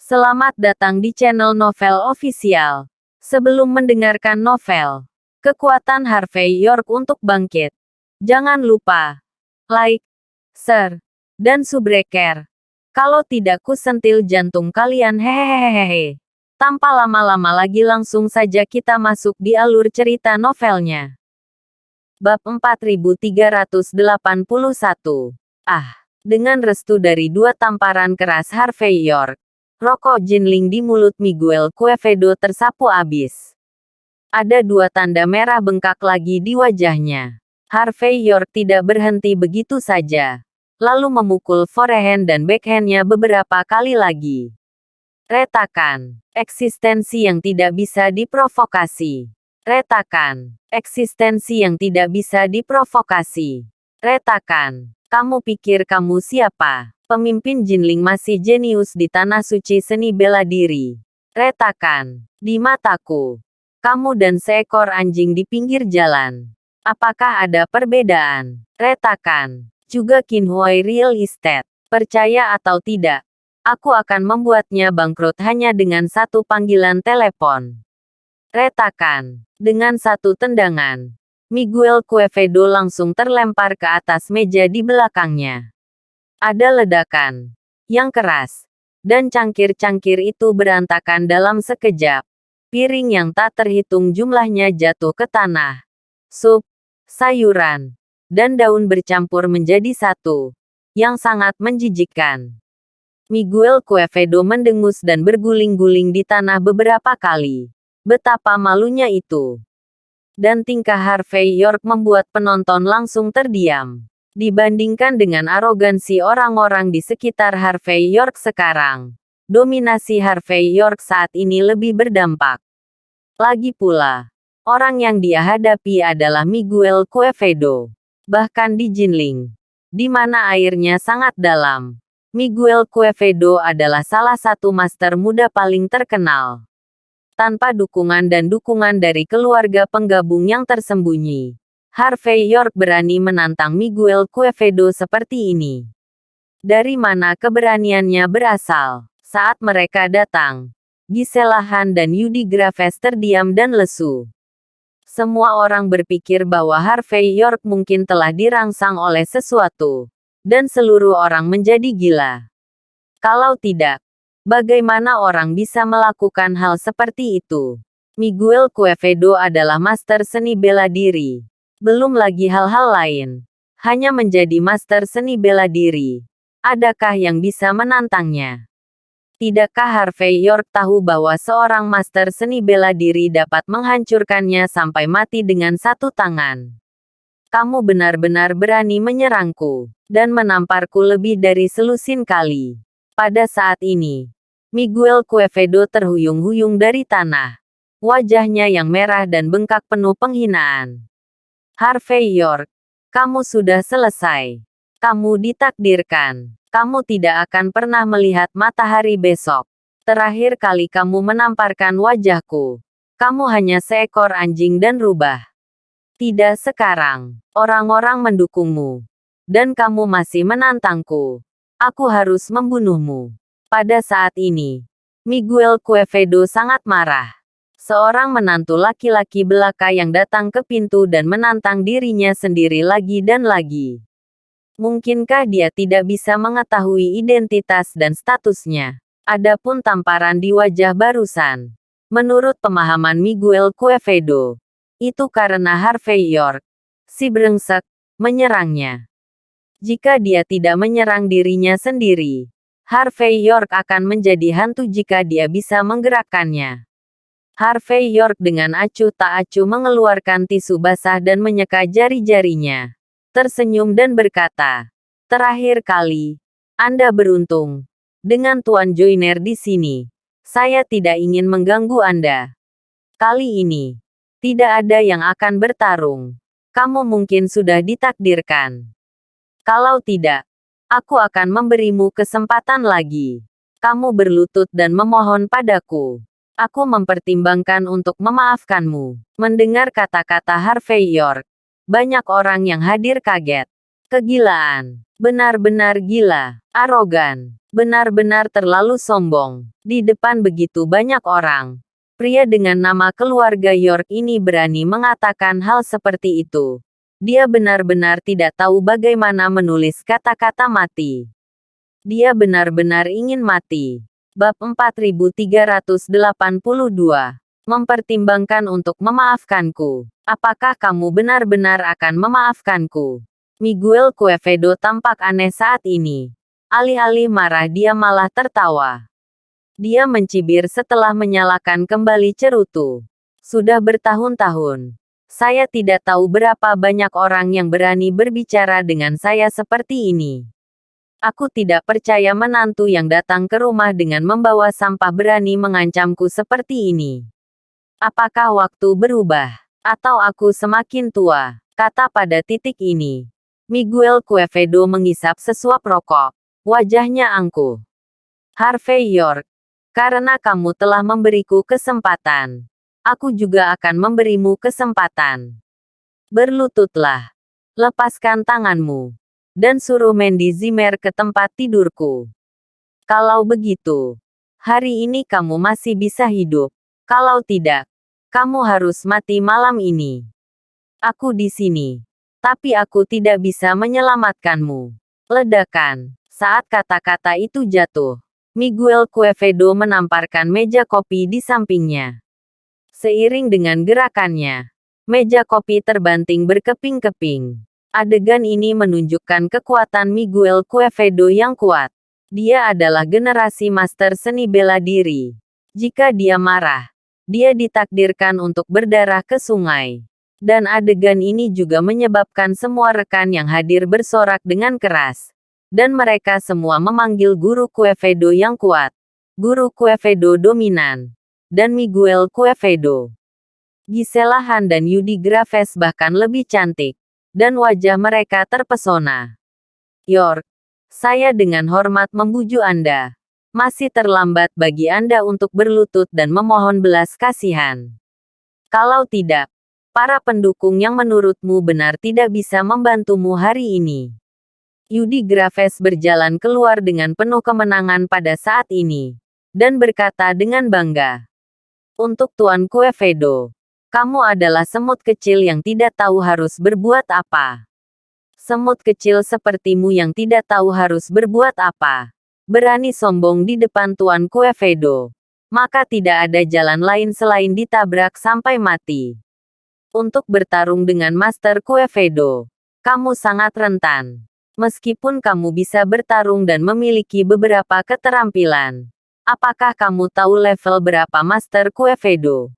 Selamat datang di channel Novel Official. Sebelum mendengarkan novel, kekuatan Harvey York untuk bangkit. Jangan lupa like, share, dan subscribe. Kalau tidak kusentil jantung kalian hehehehe. Tanpa lama-lama lagi langsung saja kita masuk di alur cerita novelnya. Bab 4381. Dengan restu dari dua tamparan keras Harvey York, rokok Jinling di mulut Miguel Quevedo tersapu abis. Ada dua tanda merah bengkak lagi di wajahnya. Harvey York tidak berhenti begitu saja. Lalu memukul forehand dan backhandnya beberapa kali lagi. Retakan. Eksistensi yang tidak bisa diprovokasi. Retakan. Eksistensi yang tidak bisa diprovokasi. Retakan. Kamu pikir kamu siapa? Pemimpin Jinling masih jenius di tanah suci seni bela diri. Retakan. Di mataku. Kamu dan seekor anjing di pinggir jalan. Apakah ada perbedaan? Retakan. Juga Qinhuai Real Estate. Percaya atau tidak, aku akan membuatnya bangkrut hanya dengan satu panggilan telepon. Retakan. Dengan satu tendangan, Miguel Quevedo langsung terlempar ke atas meja di belakangnya. Ada ledakan yang keras, dan cangkir-cangkir itu berantakan dalam sekejap. Piring yang tak terhitung jumlahnya jatuh ke tanah. Sup, sayuran, dan daun bercampur menjadi satu, yang sangat menjijikkan. Miguel Quevedo mendengus dan berguling-guling di tanah beberapa kali. Betapa malunya itu. Dan tingkah Harvey York membuat penonton langsung terdiam. Dibandingkan dengan arogansi orang-orang di sekitar Harvey York sekarang, dominasi Harvey York saat ini lebih berdampak. Lagi pula, orang yang dia hadapi adalah Miguel Quevedo. Bahkan di Jinling, di mana airnya sangat dalam, Miguel Quevedo adalah salah satu master muda paling terkenal. Tanpa dukungan dan dukungan dari keluarga penggabung yang tersembunyi, Harvey York berani menantang Miguel Quevedo seperti ini. Dari mana keberaniannya berasal? Saat mereka datang, Gisela Han dan Yudi Graves terdiam dan lesu. Semua orang berpikir bahwa Harvey York mungkin telah dirangsang oleh sesuatu, dan seluruh orang menjadi gila. Kalau tidak, bagaimana orang bisa melakukan hal seperti itu? Miguel Quevedo adalah master seni bela diri. Belum lagi hal-hal lain. Hanya menjadi master seni bela diri. Adakah yang bisa menantangnya? Tidakkah Harvey York tahu bahwa seorang master seni bela diri dapat menghancurkannya sampai mati dengan satu tangan? Kamu benar-benar berani menyerangku, dan menamparku lebih dari selusin kali. Pada saat ini, Miguel Quevedo terhuyung-huyung dari tanah. Wajahnya yang merah dan bengkak penuh penghinaan. Harvey York, kamu sudah selesai. Kamu ditakdirkan. Kamu tidak akan pernah melihat matahari besok. Terakhir kali kamu menamparkan wajahku, kamu hanya seekor anjing dan rubah. Tidak sekarang. Orang-orang mendukungmu. Dan kamu masih menantangku. Aku harus membunuhmu. Pada saat ini, Miguel Quevedo sangat marah. Seorang menantu laki-laki belaka yang datang ke pintu dan menantang dirinya sendiri lagi dan lagi. Mungkinkah dia tidak bisa mengetahui identitas dan statusnya? Adapun tamparan di wajah barusan, menurut pemahaman Miguel Quevedo, itu karena Harvey York, si brengsek, menyerangnya. Jika dia tidak menyerang dirinya sendiri, Harvey York akan menjadi hantu jika dia bisa menggerakkannya. Harvey York dengan acuh tak acuh mengeluarkan tisu basah dan menyeka jari-jarinya. Tersenyum dan berkata, "Terakhir kali, Anda beruntung. Dengan Tuan Joyner di sini, saya tidak ingin mengganggu Anda. Kali ini, tidak ada yang akan bertarung. Kamu mungkin sudah ditakdirkan. Kalau tidak, aku akan memberimu kesempatan lagi. Kamu berlutut dan memohon padaku. Aku mempertimbangkan untuk memaafkanmu." Mendengar kata-kata Harvey York, banyak orang yang hadir kaget. Kegilaan. Benar-benar gila. Arogan. Benar-benar terlalu sombong. Di depan begitu banyak orang. Pria dengan nama keluarga York ini berani mengatakan hal seperti itu. Dia benar-benar tidak tahu bagaimana menulis kata-kata mati. Dia benar-benar ingin mati. Bab 4382. Mempertimbangkan untuk memaafkanku. Apakah kamu benar-benar akan memaafkanku? Miguel Quevedo tampak aneh saat ini. Alih-alih marah dia malah tertawa. Dia mencibir setelah menyalakan kembali cerutu. Sudah bertahun-tahun. Saya tidak tahu berapa banyak orang yang berani berbicara dengan saya seperti ini. Aku tidak percaya menantu yang datang ke rumah dengan membawa sampah berani mengancamku seperti ini. Apakah waktu berubah? Atau aku semakin tua? Kata pada titik ini. Miguel Quevedo menghisap sesuap rokok. Wajahnya angkuh. Harvey York. Karena kamu telah memberiku kesempatan. Aku juga akan memberimu kesempatan. Berlututlah. Lepaskan tanganmu. Dan suruh Mandy Zimmer ke tempat tidurku. Kalau begitu, hari ini kamu masih bisa hidup. Kalau tidak, kamu harus mati malam ini. Aku di sini. Tapi aku tidak bisa menyelamatkanmu. Ledakan. Saat kata-kata itu jatuh, Miguel Quevedo menamparkan meja kopi di sampingnya. Seiring dengan gerakannya, meja kopi terbanting berkeping-keping. Adegan ini menunjukkan kekuatan Miguel Quevedo yang kuat. Dia adalah generasi master seni bela diri. Jika dia marah, dia ditakdirkan untuk berdarah ke sungai. Dan adegan ini juga menyebabkan semua rekan yang hadir bersorak dengan keras. Dan mereka semua memanggil guru Quevedo yang kuat. Guru Quevedo dominan. Dan Miguel Quevedo. Gisela Han dan Yudi Graves bahkan lebih cantik. Dan wajah mereka terpesona. York, saya dengan hormat membujuk Anda. Masih terlambat bagi Anda untuk berlutut dan memohon belas kasihan. Kalau tidak, para pendukung yang menurutmu benar tidak bisa membantumu hari ini. Yudi Graves berjalan keluar dengan penuh kemenangan pada saat ini. Dan berkata dengan bangga. Untuk Tuan Quevedo. Kamu adalah semut kecil yang tidak tahu harus berbuat apa. Semut kecil sepertimu yang tidak tahu harus berbuat apa. Berani sombong di depan Tuan Quevedo. Maka tidak ada jalan lain selain ditabrak sampai mati. Untuk bertarung dengan Master Quevedo. Kamu sangat rentan. Meskipun kamu bisa bertarung dan memiliki beberapa keterampilan. Apakah kamu tahu level berapa Master Quevedo?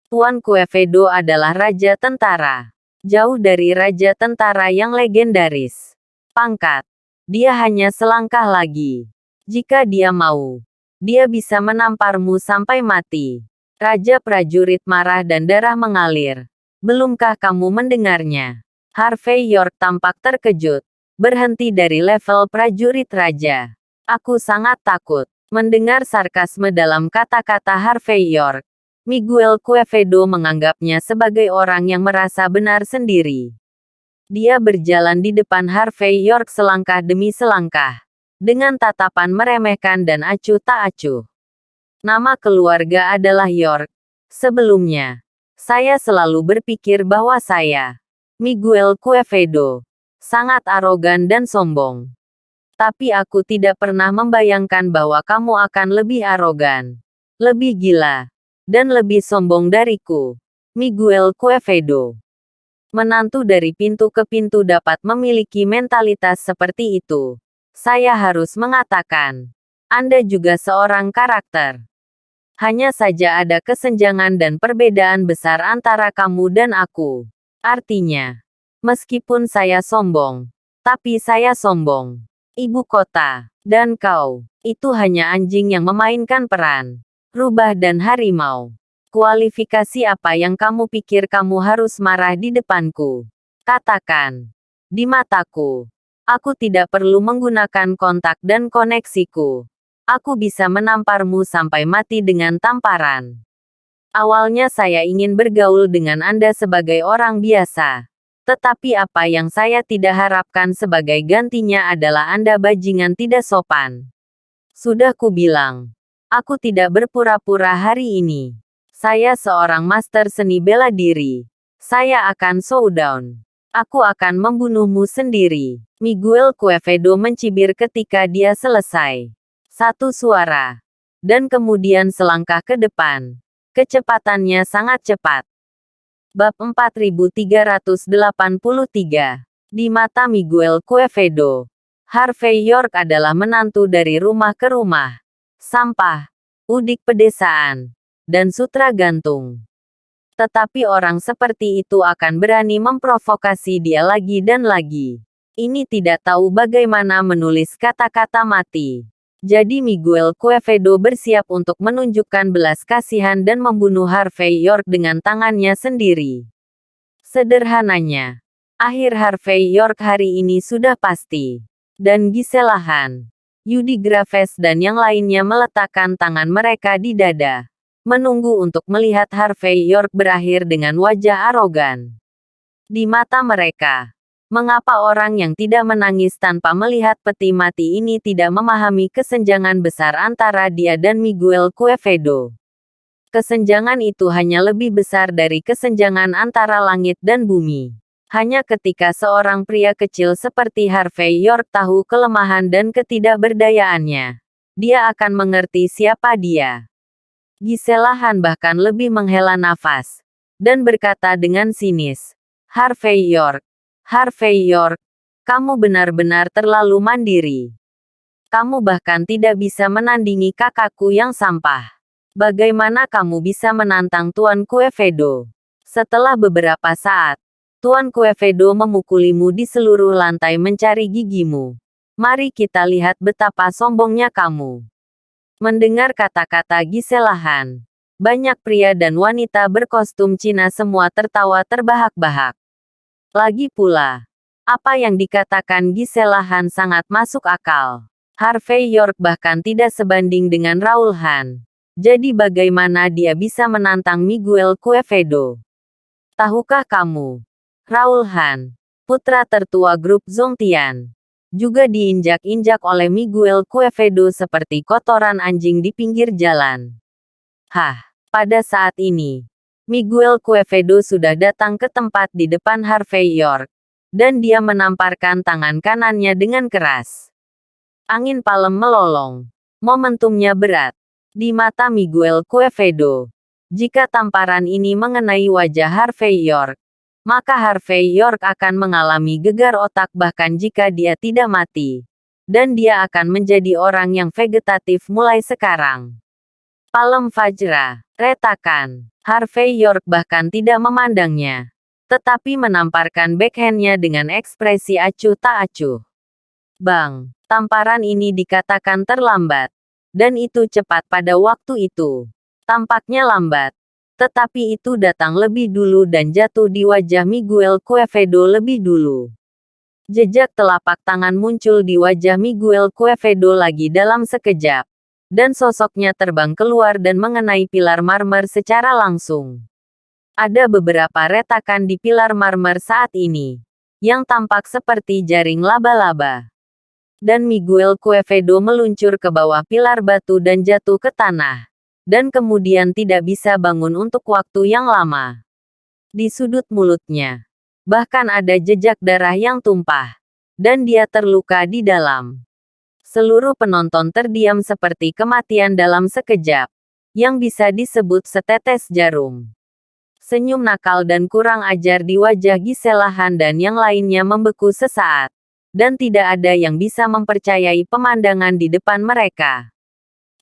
Tuan Quevedo adalah Raja Tentara. Jauh dari Raja Tentara yang legendaris. Pangkat. Dia hanya selangkah lagi. Jika dia mau, dia bisa menamparmu sampai mati. Raja prajurit marah dan darah mengalir. Belumkah kamu mendengarnya? Harvey York tampak terkejut. Berhenti dari level prajurit raja. Aku sangat takut mendengar sarkasme dalam kata-kata Harvey York. Miguel Quevedo menganggapnya sebagai orang yang merasa benar sendiri. Dia berjalan di depan Harvey York selangkah demi selangkah. Dengan tatapan meremehkan dan acuh tak acuh. Nama keluarga adalah York. Sebelumnya, saya selalu berpikir bahwa saya, Miguel Quevedo, sangat arogan dan sombong. Tapi aku tidak pernah membayangkan bahwa kamu akan lebih arogan, lebih gila, dan lebih sombong dariku. Miguel Quevedo. Menantu dari pintu ke pintu dapat memiliki mentalitas seperti itu. Saya harus mengatakan, Anda juga seorang karakter. Hanya saja ada kesenjangan dan perbedaan besar antara kamu dan aku. Artinya, meskipun saya sombong, tapi saya sombong. Ibu kota, dan kau, itu hanya anjing yang memainkan peran. Rubah dan harimau. Kualifikasi apa yang kamu pikir kamu harus marah di depanku? Katakan. Di mataku. Aku tidak perlu menggunakan kontak dan koneksiku. Aku bisa menamparmu sampai mati dengan tamparan. Awalnya saya ingin bergaul dengan Anda sebagai orang biasa. Tetapi apa yang saya tidak harapkan sebagai gantinya adalah Anda bajingan tidak sopan. Sudah kubilang. Aku tidak berpura-pura hari ini. Saya seorang master seni bela diri. Saya akan showdown. Aku akan membunuhmu sendiri. Miguel Quevedo mencibir ketika dia selesai. Satu suara. Dan kemudian selangkah ke depan. Kecepatannya sangat cepat. Bab 4383. Di mata Miguel Quevedo, Harvey York adalah menantu dari rumah ke rumah. Sampah, udik pedesaan, dan sutra gantung. Tetapi orang seperti itu akan berani memprovokasi dia lagi dan lagi. Ini tidak tahu bagaimana menulis kata-kata mati. Jadi Miguel Quevedo bersiap untuk menunjukkan belas kasihan dan membunuh Harvey York dengan tangannya sendiri. Sederhananya, akhir Harvey York hari ini sudah pasti. Dan Gisela Han, Yudi Graves dan yang lainnya meletakkan tangan mereka di dada. Menunggu untuk melihat Harvey York berakhir dengan wajah arogan. Di mata mereka, mengapa orang yang tidak menangis tanpa melihat peti mati ini tidak memahami kesenjangan besar antara dia dan Miguel Quevedo? Kesenjangan itu hanya lebih besar dari kesenjangan antara langit dan bumi. Hanya ketika seorang pria kecil seperti Harvey York tahu kelemahan dan ketidakberdayaannya, dia akan mengerti siapa dia. Gisela Han bahkan lebih menghela nafas, dan berkata dengan sinis, Harvey York, kamu benar-benar terlalu mandiri. Kamu bahkan tidak bisa menandingi kakakku yang sampah. Bagaimana kamu bisa menantang Tuan Quevedo? Setelah beberapa saat, Tuan Quevedo memukulimu di seluruh lantai mencari gigimu. Mari kita lihat betapa sombongnya kamu. Mendengar kata-kata Gisela Han, banyak pria dan wanita berkostum Cina semua tertawa terbahak-bahak. Lagi pula, apa yang dikatakan Gisela Han sangat masuk akal. Harvey York bahkan tidak sebanding dengan Raoul Han. Jadi bagaimana dia bisa menantang Miguel Quevedo? Tahukah kamu? Raoul Han, putra tertua grup Zongtian, juga diinjak-injak oleh Miguel Quevedo seperti kotoran anjing di pinggir jalan. Pada saat ini, Miguel Quevedo sudah datang ke tempat di depan Harvey York, dan dia menamparkan tangan kanannya dengan keras. Angin palem melolong. Momentumnya berat. Di mata Miguel Quevedo, jika tamparan ini mengenai wajah Harvey York, maka Harvey York akan mengalami gegar otak bahkan jika dia tidak mati. Dan dia akan menjadi orang yang vegetatif mulai sekarang. Palem Fajra, retakan. Harvey York bahkan tidak memandangnya. Tetapi menamparkan backhand-nya dengan ekspresi acuh tak acuh. Bang, tamparan ini dikatakan terlambat. Dan itu cepat pada waktu itu. Tampaknya lambat. Tetapi itu datang lebih dulu dan jatuh di wajah Miguel Quevedo lebih dulu. Jejak telapak tangan muncul di wajah Miguel Quevedo lagi dalam sekejap. Dan sosoknya terbang keluar dan mengenai pilar marmer secara langsung. Ada beberapa retakan di pilar marmer saat ini, yang tampak seperti jaring laba-laba. Dan Miguel Quevedo meluncur ke bawah pilar batu dan jatuh ke tanah. Dan kemudian tidak bisa bangun untuk waktu yang lama. Di sudut mulutnya, bahkan ada jejak darah yang tumpah. Dan dia terluka di dalam. Seluruh penonton terdiam seperti kematian dalam sekejap, yang bisa disebut setetes jarum. Senyum nakal dan kurang ajar di wajah Gisela Han dan yang lainnya membeku sesaat. Dan tidak ada yang bisa mempercayai pemandangan di depan mereka.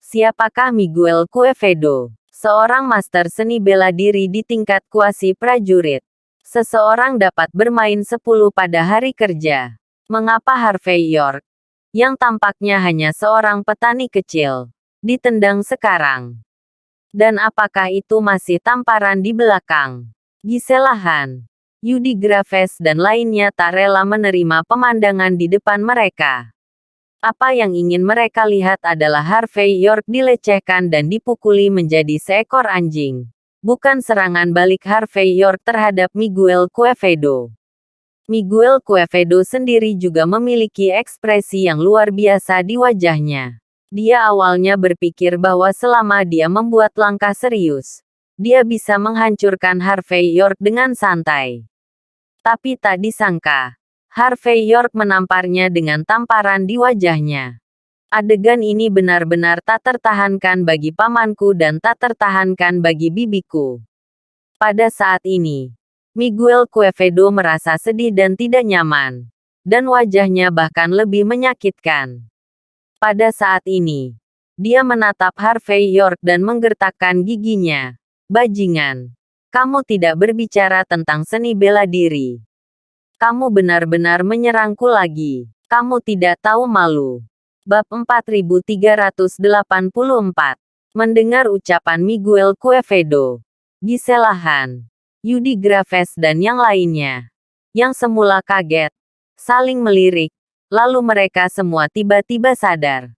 Siapakah Miguel Quevedo? Seorang master seni bela diri di tingkat kuasi prajurit. Seseorang dapat bermain 10 pada hari kerja. Mengapa Harvey York, yang tampaknya hanya seorang petani kecil, ditendang sekarang? Dan apakah itu masih tamparan di belakang? Gisela Han, Yudi Graves dan lainnya tak rela menerima pemandangan di depan mereka. Apa yang ingin mereka lihat adalah Harvey York dilecehkan dan dipukuli menjadi seekor anjing. Bukan serangan balik Harvey York terhadap Miguel Quevedo. Miguel Quevedo sendiri juga memiliki ekspresi yang luar biasa di wajahnya. Dia awalnya berpikir bahwa selama dia membuat langkah serius, dia bisa menghancurkan Harvey York dengan santai. Tapi tak disangka, Harvey York menamparnya dengan tamparan di wajahnya. Adegan ini benar-benar tak tertahankan bagi pamanku dan tak tertahankan bagi bibiku. Pada saat ini, Miguel Quevedo merasa sedih dan tidak nyaman. Dan wajahnya bahkan lebih menyakitkan. Pada saat ini, dia menatap Harvey York dan menggertakkan giginya. Bajingan, kamu tidak berbicara tentang seni bela diri. Kamu benar-benar menyerangku lagi. Kamu tidak tahu malu. Bab 4384. Mendengar ucapan Miguel Quevedo, Gisela Han, Yudi Graves dan yang lainnya, yang semula kaget, saling melirik. Lalu mereka semua tiba-tiba sadar.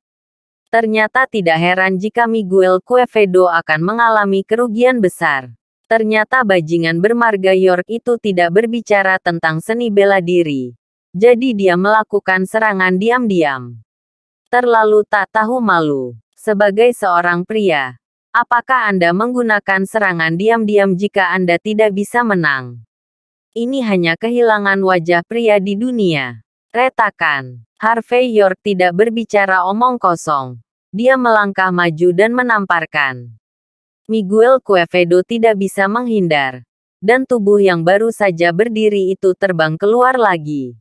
Ternyata tidak heran jika Miguel Quevedo akan mengalami kerugian besar. Ternyata bajingan bermarga York itu tidak berbicara tentang seni bela diri. Jadi dia melakukan serangan diam-diam. Terlalu tak tahu malu. Sebagai seorang pria, apakah Anda menggunakan serangan diam-diam jika Anda tidak bisa menang? Ini hanya kehilangan wajah pria di dunia. Retakan. Harvey York tidak berbicara omong kosong. Dia melangkah maju dan menamparkan. Miguel Quevedo tidak bisa menghindar. Dan tubuh yang baru saja berdiri itu terbang keluar lagi.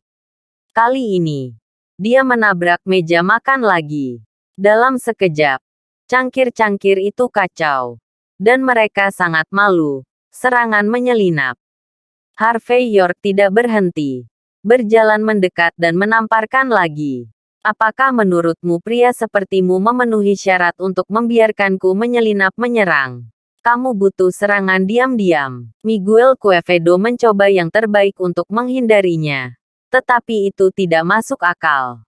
Kali ini, dia menabrak meja makan lagi. Dalam sekejap, cangkir-cangkir itu kacau. Dan mereka sangat malu. Serangan menyelinap. Harvey York tidak berhenti. Berjalan mendekat dan menamparkan lagi. Apakah menurutmu pria sepertimu memenuhi syarat untuk membiarkanku menyelinap menyerang? Kamu butuh serangan diam-diam. Miguel Quevedo mencoba yang terbaik untuk menghindarinya. Tetapi itu tidak masuk akal.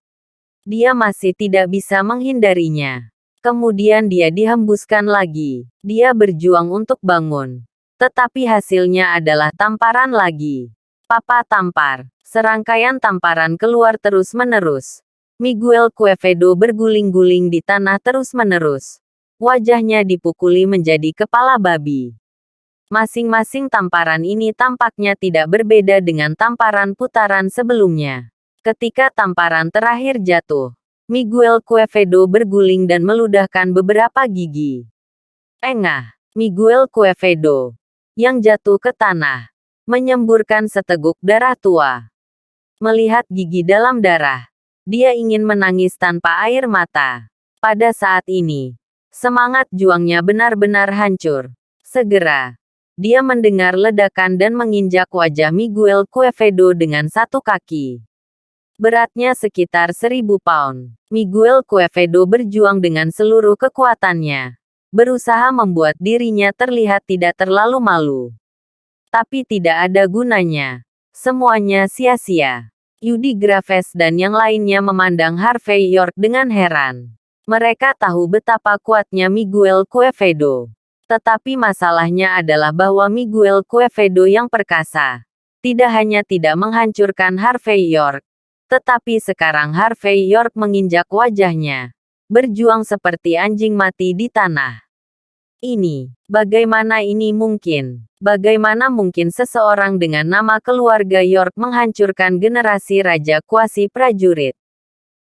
Dia masih tidak bisa menghindarinya. Kemudian dia dihembuskan lagi. Dia berjuang untuk bangun. Tetapi hasilnya adalah tamparan lagi. Papa tampar. Serangkaian tamparan keluar terus-menerus. Miguel Quevedo berguling-guling di tanah terus-menerus. Wajahnya dipukuli menjadi kepala babi. Masing-masing tamparan ini tampaknya tidak berbeda dengan tamparan putaran sebelumnya. Ketika tamparan terakhir jatuh, Miguel Quevedo berguling dan meludahkan beberapa gigi. Engah, Miguel Quevedo, yang jatuh ke tanah, menyemburkan seteguk darah tua. Melihat gigi dalam darah, dia ingin menangis tanpa air mata. Pada saat ini, semangat juangnya benar-benar hancur. Segera, dia mendengar ledakan dan menginjak wajah Miguel Quevedo dengan satu kaki. Beratnya sekitar 1000 pound. Miguel Quevedo berjuang dengan seluruh kekuatannya. Berusaha membuat dirinya terlihat tidak terlalu malu. Tapi tidak ada gunanya. Semuanya sia-sia. Yudi Graves dan yang lainnya memandang Harvey York dengan heran. Mereka tahu betapa kuatnya Miguel Quevedo. Tetapi masalahnya adalah bahwa Miguel Quevedo yang perkasa tidak hanya tidak menghancurkan Harvey York, tetapi sekarang Harvey York menginjak wajahnya. Berjuang seperti anjing mati di tanah. Bagaimana ini mungkin? Bagaimana mungkin seseorang dengan nama keluarga York menghancurkan generasi raja kuasi prajurit?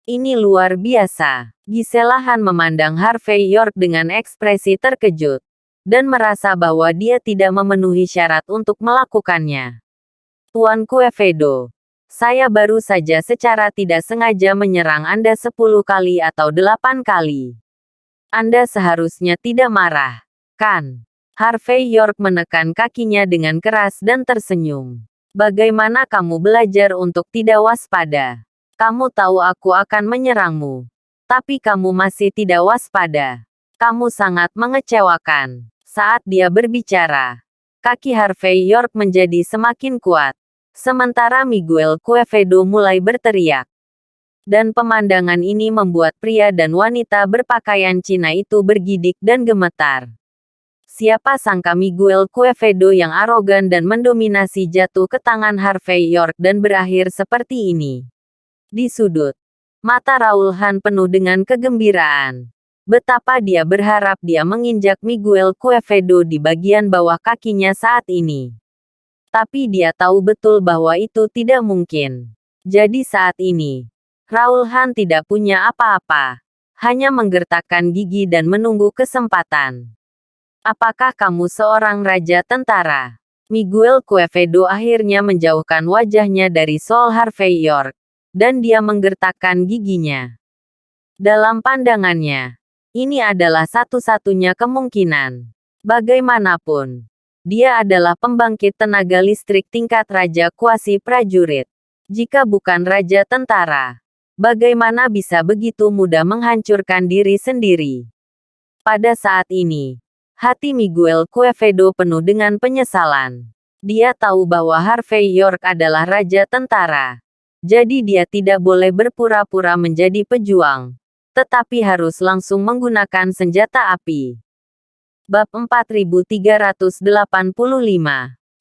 Ini luar biasa. Gisela Han memandang Harvey York dengan ekspresi terkejut. Dan merasa bahwa dia tidak memenuhi syarat untuk melakukannya. Tuan Quevedo, saya baru saja secara tidak sengaja menyerang Anda 10 kali atau 8 kali. Anda seharusnya tidak marah, kan? Harvey York menekan kakinya dengan keras dan tersenyum. Bagaimana kamu belajar untuk tidak waspada? Kamu tahu aku akan menyerangmu. Tapi kamu masih tidak waspada. Kamu sangat mengecewakan. Saat dia berbicara, kaki Harvey York menjadi semakin kuat. Sementara Miguel Quevedo mulai berteriak. Dan pemandangan ini membuat pria dan wanita berpakaian Cina itu bergidik dan gemetar. Siapa sangka Miguel Quevedo yang arogan dan mendominasi jatuh ke tangan Harvey York dan berakhir seperti ini. Di sudut Mata Raul Han penuh dengan kegembiraan. Betapa dia berharap dia menginjak Miguel Quevedo di bagian bawah kakinya saat ini. Tapi dia tahu betul bahwa itu tidak mungkin. Jadi saat ini, Raul Han tidak punya apa-apa. Hanya menggertakkan gigi dan menunggu kesempatan. Apakah kamu seorang raja tentara? Miguel Quevedo akhirnya menjauhkan wajahnya dari Sol Harvey York. Dan dia menggertakkan giginya. Dalam pandangannya, ini adalah satu-satunya kemungkinan. Bagaimanapun, dia adalah pembangkit tenaga listrik tingkat raja kuasi prajurit. Jika bukan raja tentara, bagaimana bisa begitu mudah menghancurkan diri sendiri? Pada saat ini, hati Miguel Quevedo penuh dengan penyesalan. Dia tahu bahwa Harvey York adalah raja tentara. Jadi dia tidak boleh berpura-pura menjadi pejuang, tetapi harus langsung menggunakan senjata api. Bab 4385.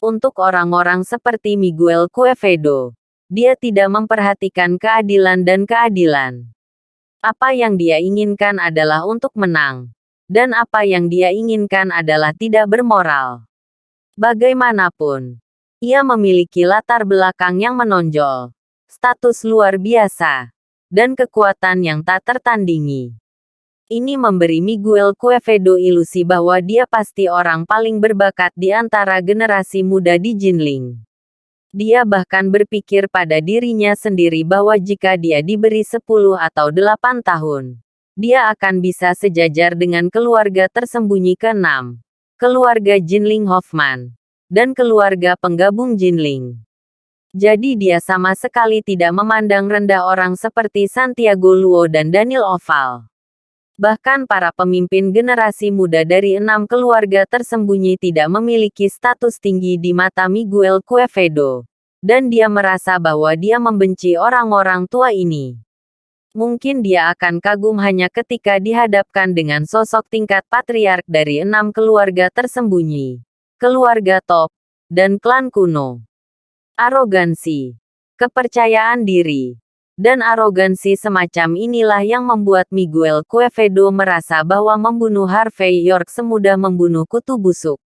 Untuk orang-orang seperti Miguel Quevedo, dia tidak memperhatikan keadilan dan keadilan. Apa yang dia inginkan adalah untuk menang. Dan apa yang dia inginkan adalah tidak bermoral. Bagaimanapun, ia memiliki latar belakang yang menonjol, status luar biasa, dan kekuatan yang tak tertandingi. Ini memberi Miguel Quevedo ilusi bahwa dia pasti orang paling berbakat di antara generasi muda di Jinling. Dia bahkan berpikir pada dirinya sendiri bahwa jika dia diberi 10 atau 8 tahun, dia akan bisa sejajar dengan keluarga tersembunyi ke-6, keluarga Jinling Hoffman, dan keluarga penggabung Jinling. Jadi dia sama sekali tidak memandang rendah orang seperti Santiago Luo dan Daniel Oval. Bahkan para pemimpin generasi muda dari 6 keluarga tersembunyi tidak memiliki status tinggi di mata Miguel Quevedo. Dan dia merasa bahwa dia membenci orang-orang tua ini. Mungkin dia akan kagum hanya ketika dihadapkan dengan sosok tingkat patriark dari 6 keluarga tersembunyi, keluarga top, dan klan kuno. Arogansi, kepercayaan diri, dan arogansi semacam inilah yang membuat Miguel Quevedo merasa bahwa membunuh Harvey York semudah membunuh kutu busuk.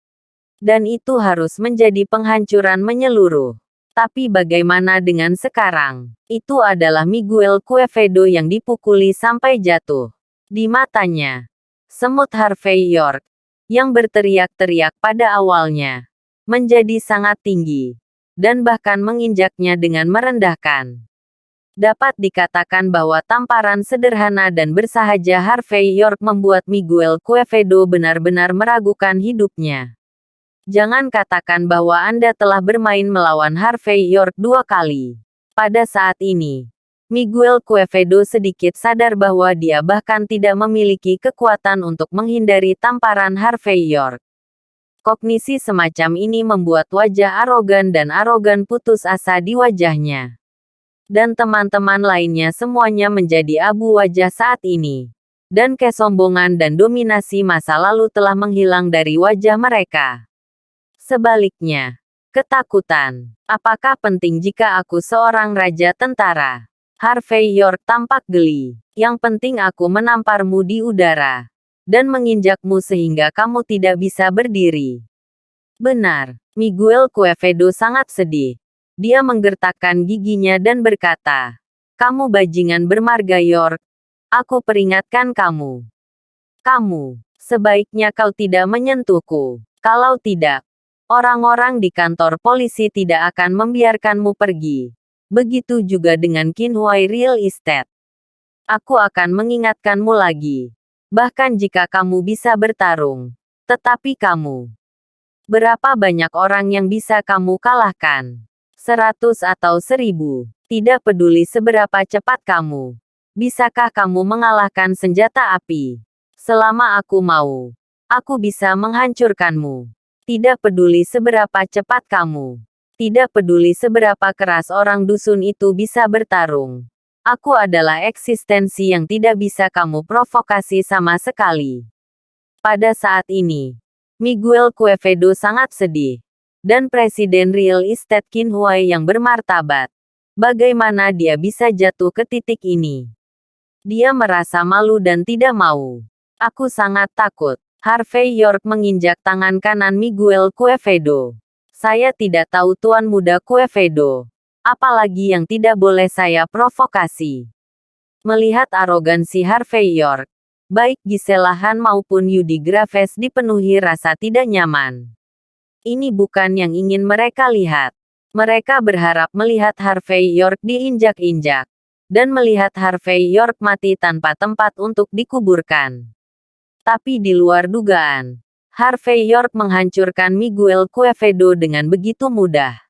Dan itu harus menjadi penghancuran menyeluruh. Tapi bagaimana dengan sekarang? Itu adalah Miguel Quevedo yang dipukuli sampai jatuh. Di matanya, semut Harvey York, yang berteriak-teriak pada awalnya, menjadi sangat tinggi. Dan bahkan menginjaknya dengan merendahkan. Dapat dikatakan bahwa tamparan sederhana dan bersahaja Harvey York membuat Miguel Quevedo benar-benar meragukan hidupnya. Jangan katakan bahwa Anda telah bermain melawan Harvey York 2 kali. Pada saat ini, Miguel Quevedo sedikit sadar bahwa dia bahkan tidak memiliki kekuatan untuk menghindari tamparan Harvey York. Kognisi semacam ini membuat wajah arogan dan arogan putus asa di wajahnya. Dan teman-teman lainnya semuanya menjadi abu wajah saat ini. Dan kesombongan dan dominasi masa lalu telah menghilang dari wajah mereka. Sebaliknya, ketakutan. Apakah penting jika aku seorang raja tentara? Harvey York tampak geli. Yang penting aku menamparmu di udara. Dan menginjakmu sehingga kamu tidak bisa berdiri. Benar, Miguel Quevedo sangat sedih. Dia menggertakkan giginya dan berkata, "Kamu bajingan bermarga York. Aku peringatkan kamu. Kamu, sebaiknya kau tidak menyentuhku. Kalau tidak, orang-orang di kantor polisi tidak akan membiarkanmu pergi. Begitu juga dengan Qinhuai Real Estate. Aku akan mengingatkanmu lagi. Bahkan jika kamu bisa bertarung. Tetapi kamu. Berapa banyak orang yang bisa kamu kalahkan? 100 atau 1000. Tidak peduli seberapa cepat kamu. Bisakah kamu mengalahkan senjata api? Selama aku mau. Aku bisa menghancurkanmu. Tidak peduli seberapa cepat kamu. Tidak peduli seberapa keras orang dusun itu bisa bertarung. Aku adalah eksistensi yang tidak bisa kamu provokasi sama sekali." Pada saat ini, Miguel Quevedo sangat sedih. Dan Presiden Real Estate Qinhuai yang bermartabat. Bagaimana dia bisa jatuh ke titik ini? Dia merasa malu dan tidak mau. Aku sangat takut. Harvey York menginjak tangan kanan Miguel Quevedo. Saya tidak tahu Tuan Muda Quevedo. Apalagi yang tidak boleh saya provokasi. Melihat arogansi Harvey York, baik Gisela Han maupun Yudi Graves dipenuhi rasa tidak nyaman. Ini bukan yang ingin mereka lihat. Mereka berharap melihat Harvey York diinjak-injak. Dan melihat Harvey York mati tanpa tempat untuk dikuburkan. Tapi di luar dugaan, Harvey York menghancurkan Miguel Quevedo dengan begitu mudah.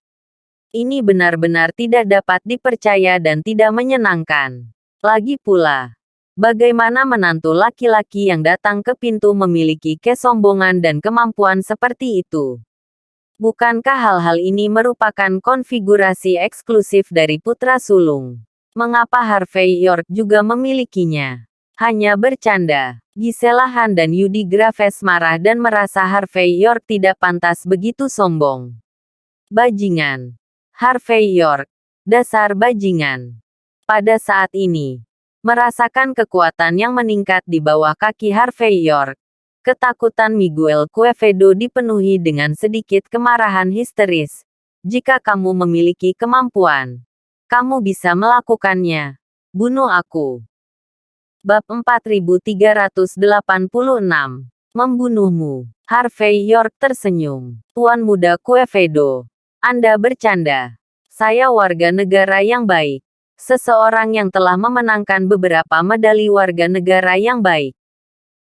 Ini benar-benar tidak dapat dipercaya dan tidak menyenangkan. Lagi pula, bagaimana menantu laki-laki yang datang ke pintu memiliki kesombongan dan kemampuan seperti itu? Bukankah hal-hal ini merupakan konfigurasi eksklusif dari putra sulung? Mengapa Harvey York juga memilikinya? Hanya bercanda. Gisela Han dan Yudi Graves marah dan merasa Harvey York tidak pantas begitu sombong. Bajingan. Harvey York. Dasar bajingan. Pada saat ini, merasakan kekuatan yang meningkat di bawah kaki Harvey York, ketakutan Miguel Quevedo dipenuhi dengan sedikit kemarahan histeris. Jika kamu memiliki kemampuan, kamu bisa melakukannya. Bunuh aku. Bab 4386. Membunuhmu. Harvey York tersenyum. Tuan Muda Quevedo. Anda bercanda. Saya warga negara yang baik. Seseorang yang telah memenangkan beberapa medali warga negara yang baik.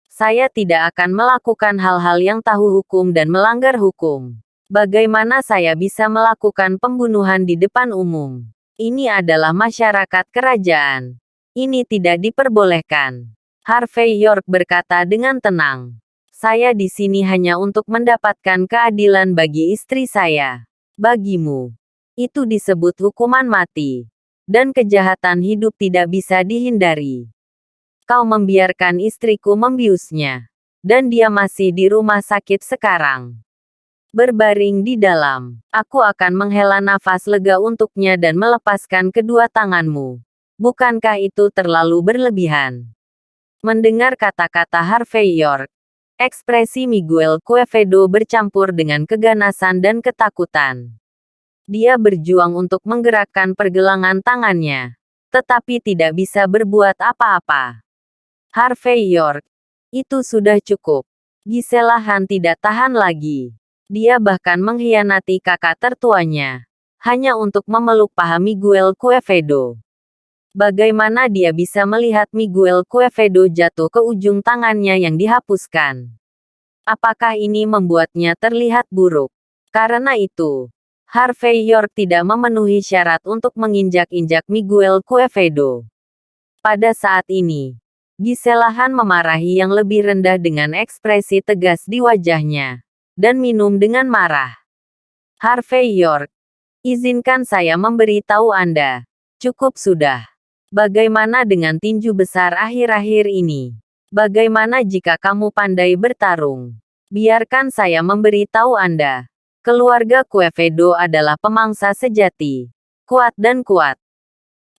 Saya tidak akan melakukan hal-hal yang tahu hukum dan melanggar hukum. Bagaimana saya bisa melakukan pembunuhan di depan umum? Ini adalah masyarakat kerajaan. Ini tidak diperbolehkan. Harvey York berkata dengan tenang. Saya di sini hanya untuk mendapatkan keadilan bagi istri saya. Bagimu, itu disebut hukuman mati. Dan kejahatan hidup tidak bisa dihindari. Kau membiarkan istriku membiusnya. Dan dia masih di rumah sakit sekarang. Berbaring di dalam. Aku akan menghela nafas lega untuknya dan melepaskan kedua tanganmu. Bukankah itu terlalu berlebihan? Mendengar kata-kata Harvey York, ekspresi Miguel Quevedo bercampur dengan keganasan dan ketakutan. Dia berjuang untuk menggerakkan pergelangan tangannya, tetapi tidak bisa berbuat apa-apa. Harvey York, itu sudah cukup. Gisela Han tidak tahan lagi. Dia bahkan mengkhianati kakak tertuanya, hanya untuk memeluk paha Miguel Quevedo. Bagaimana dia bisa melihat Miguel Quevedo jatuh ke ujung tangannya yang dihapuskan? Apakah ini membuatnya terlihat buruk? Karena itu, Harvey York tidak memenuhi syarat untuk menginjak-injak Miguel Quevedo. Pada saat ini, Gisela Han memarahi yang lebih rendah dengan ekspresi tegas di wajahnya. Dan minum dengan marah. Harvey York, izinkan saya memberitahu Anda. Cukup sudah. Bagaimana dengan tinju besar akhir-akhir ini? Bagaimana jika kamu pandai bertarung? Biarkan saya memberitahu Anda. Keluarga Quevedo adalah pemangsa sejati. Kuat dan kuat.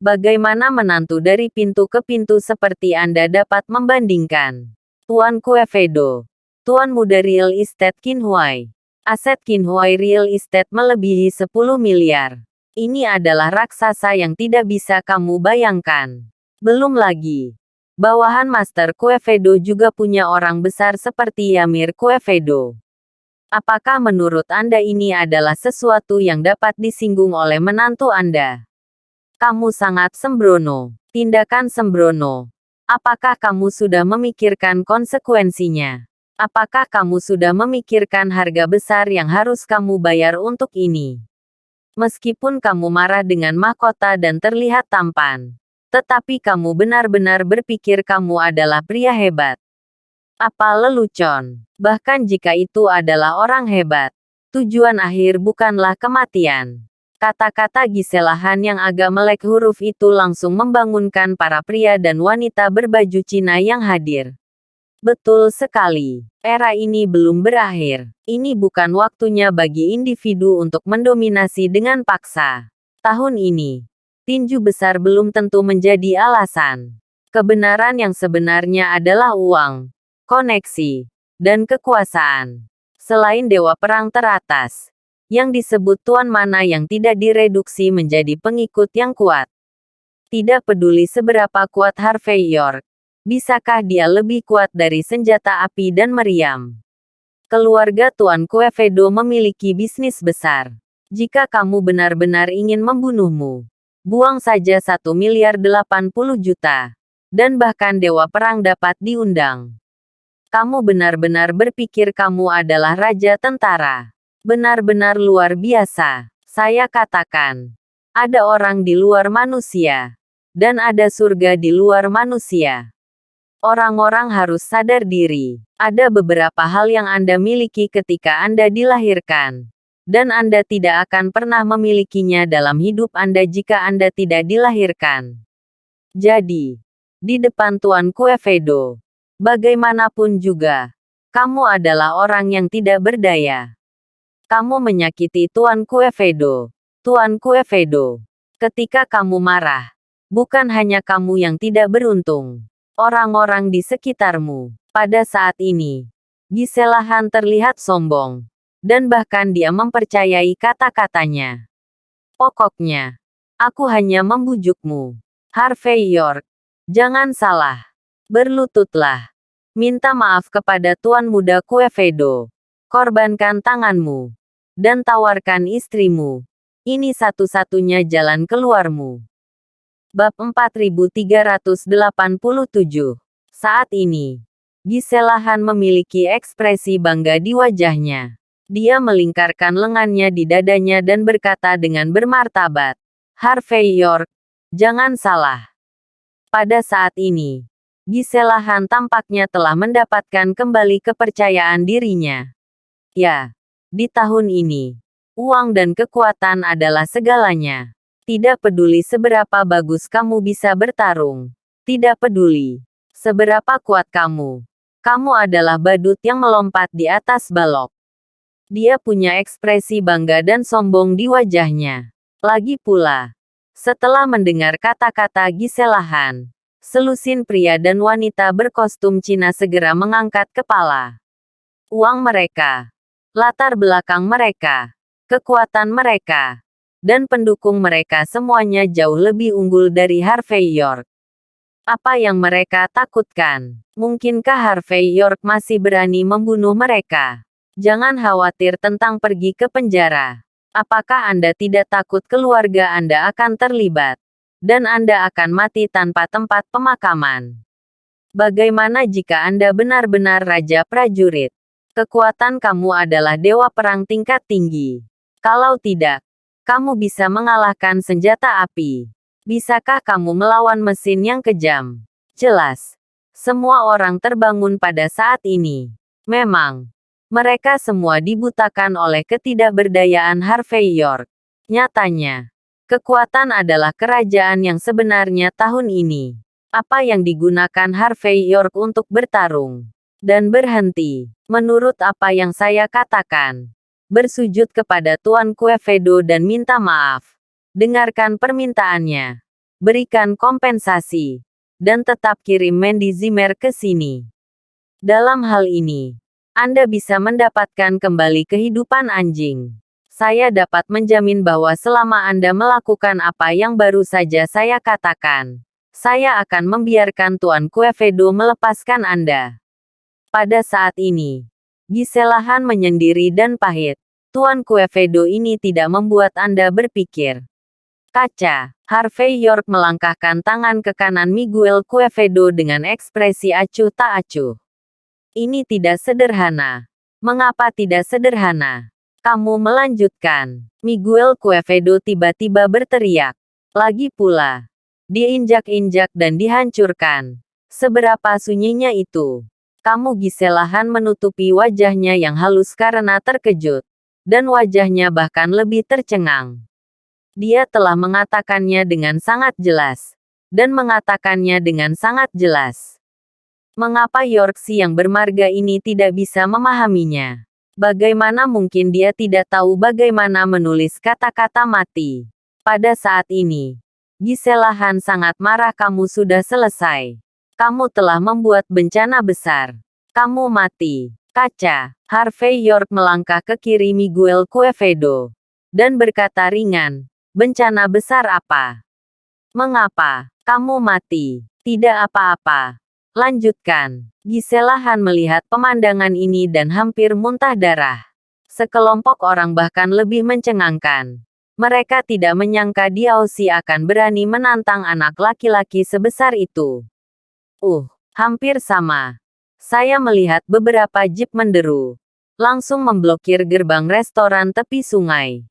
Bagaimana menantu dari pintu ke pintu seperti Anda dapat membandingkan? Tuan Quevedo. Tuan Muda Real Estate Qinhuai. Aset Qinhuai Real Estate melebihi 10 miliar. Ini adalah raksasa yang tidak bisa kamu bayangkan. Belum lagi, bawahan Master Quevedo juga punya orang besar seperti Ymir Quevedo. Apakah menurut Anda ini adalah sesuatu yang dapat disinggung oleh menantu Anda? Kamu sangat sembrono. Tindakan sembrono. Apakah kamu sudah memikirkan konsekuensinya? Apakah kamu sudah memikirkan harga besar yang harus kamu bayar untuk ini? Meskipun kamu marah dengan mahkota dan terlihat tampan, tetapi kamu benar-benar berpikir kamu adalah pria hebat. Apa lelucon? Bahkan jika itu adalah orang hebat, tujuan akhir bukanlah kematian. Kata-kata Gisela Han yang agak melek huruf itu langsung membangunkan para pria dan wanita berbaju Cina yang hadir. Betul sekali. Era ini belum berakhir. Ini bukan waktunya bagi individu untuk mendominasi dengan paksa. Tahun ini, tinju besar belum tentu menjadi alasan. Kebenaran yang sebenarnya adalah uang, koneksi, dan kekuasaan. Selain dewa perang teratas, yang disebut tuan mana yang tidak direduksi menjadi pengikut yang kuat. Tidak peduli seberapa kuat Harvey York, bisakah dia lebih kuat dari senjata api dan meriam? Keluarga Tuan Quevedo memiliki bisnis besar. Jika kamu benar-benar ingin membunuhmu, buang saja 1.080.000.000. Dan bahkan Dewa Perang dapat diundang. Kamu benar-benar berpikir kamu adalah raja tentara. Benar-benar luar biasa. Saya katakan, ada orang di luar manusia. Dan ada surga di luar manusia. Orang-orang harus sadar diri. Ada beberapa hal yang Anda miliki ketika Anda dilahirkan. Dan Anda tidak akan pernah memilikinya dalam hidup Anda jika Anda tidak dilahirkan. Jadi, di depan Tuan Quevedo, bagaimanapun juga, kamu adalah orang yang tidak berdaya. Kamu menyakiti Tuan Quevedo. Tuan Quevedo, ketika kamu marah, bukan hanya kamu yang tidak beruntung. Orang-orang di sekitarmu, pada saat ini, Gisela Han terlihat sombong. Dan bahkan dia mempercayai kata-katanya. Pokoknya, aku hanya membujukmu. Harvey York, jangan salah. Berlututlah. Minta maaf kepada Tuan Muda Quevedo. Korbankan tanganmu. Dan tawarkan istrimu. Ini satu-satunya jalan keluarmu. Bab 4387. Saat ini, Gisela Han memiliki ekspresi bangga di wajahnya. Dia melingkarkan lengannya di dadanya dan berkata dengan bermartabat, Harvey York, jangan salah. Pada saat ini, Gisela Han tampaknya telah mendapatkan kembali kepercayaan dirinya. Ya, di tahun ini, uang dan kekuatan adalah segalanya. Tidak peduli seberapa bagus kamu bisa bertarung. Tidak peduli seberapa kuat kamu. Kamu adalah badut yang melompat di atas balok. Dia punya ekspresi bangga dan sombong di wajahnya. Lagi pula, setelah mendengar kata-kata Gisela Han, selusin pria dan wanita berkostum Cina segera mengangkat kepala. Uang mereka, latar belakang mereka, kekuatan mereka, dan pendukung mereka semuanya jauh lebih unggul dari Harvey York. Apa yang mereka takutkan? Mungkinkah Harvey York masih berani membunuh mereka? Jangan khawatir tentang pergi ke penjara. Apakah Anda tidak takut keluarga Anda akan terlibat? Dan Anda akan mati tanpa tempat pemakaman. Bagaimana jika Anda benar-benar raja prajurit? Kekuatan kamu adalah dewa perang tingkat tinggi. Kalau tidak, kamu bisa mengalahkan senjata api. Bisakah kamu melawan mesin yang kejam? Jelas. Semua orang terbangun pada saat ini. Memang, mereka semua dibutakan oleh ketidakberdayaan Harvey York. Nyatanya, kekuatan adalah kerajaan yang sebenarnya tahun ini. Apa yang digunakan Harvey York untuk bertarung? Dan berhenti. Menurut apa yang saya katakan. Bersujud kepada Tuan Quevedo dan minta maaf. Dengarkan permintaannya. Berikan kompensasi. Dan tetap kirim Mandy Zimmer ke sini. Dalam hal ini, Anda bisa mendapatkan kembali kehidupan anjing. Saya dapat menjamin bahwa selama Anda melakukan apa yang baru saja saya katakan, saya akan membiarkan Tuan Quevedo melepaskan Anda. Pada saat ini, Gisela Han menyendiri dan pahit. Tuan Quevedo ini tidak membuat Anda berpikir. Kaca, Harvey York melangkahkan tangan ke kanan Miguel Quevedo dengan ekspresi acuh tak acuh. Ini tidak sederhana. Mengapa tidak sederhana? Kamu melanjutkan. Miguel Quevedo tiba-tiba berteriak. Lagi pula, diinjak-injak dan dihancurkan. Seberapa sunyinya itu? Kamu Gisela Han menutupi wajahnya yang halus karena terkejut. Dan wajahnya bahkan lebih tercengang. Dia telah mengatakannya dengan sangat jelas. Dan mengatakannya dengan sangat jelas. Mengapa Yorkshire yang bermarga ini tidak bisa memahaminya? Bagaimana mungkin dia tidak tahu bagaimana menulis kata-kata mati? Pada saat ini, Gisela Han sangat marah. Kamu sudah selesai. Kamu telah membuat bencana besar. Kamu mati. Kaca. Harvey York melangkah ke kiri Miguel Quevedo. Dan berkata ringan, bencana besar apa? Mengapa? Kamu mati. Tidak apa-apa. Lanjutkan. Gisela Han melihat pemandangan ini dan hampir muntah darah. Sekelompok orang bahkan lebih mencengangkan. Mereka tidak menyangka Diaosi akan berani menantang anak laki-laki sebesar itu. Hampir sama. Saya melihat beberapa jeep menderu. Langsung memblokir gerbang restoran tepi sungai.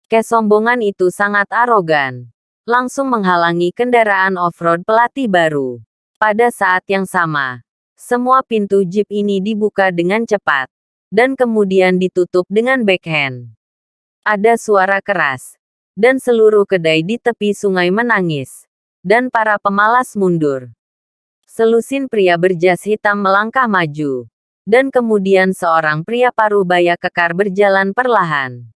Kesombongan itu sangat arogan. Langsung menghalangi kendaraan off-road pelatih baru. Pada saat yang sama, semua pintu jeep ini dibuka dengan cepat. Dan kemudian ditutup dengan backhand. Ada suara keras. Dan seluruh kedai di tepi sungai menangis. Dan para pemalas mundur. Selusin pria berjas hitam melangkah maju. Dan kemudian seorang pria parubaya kekar berjalan perlahan.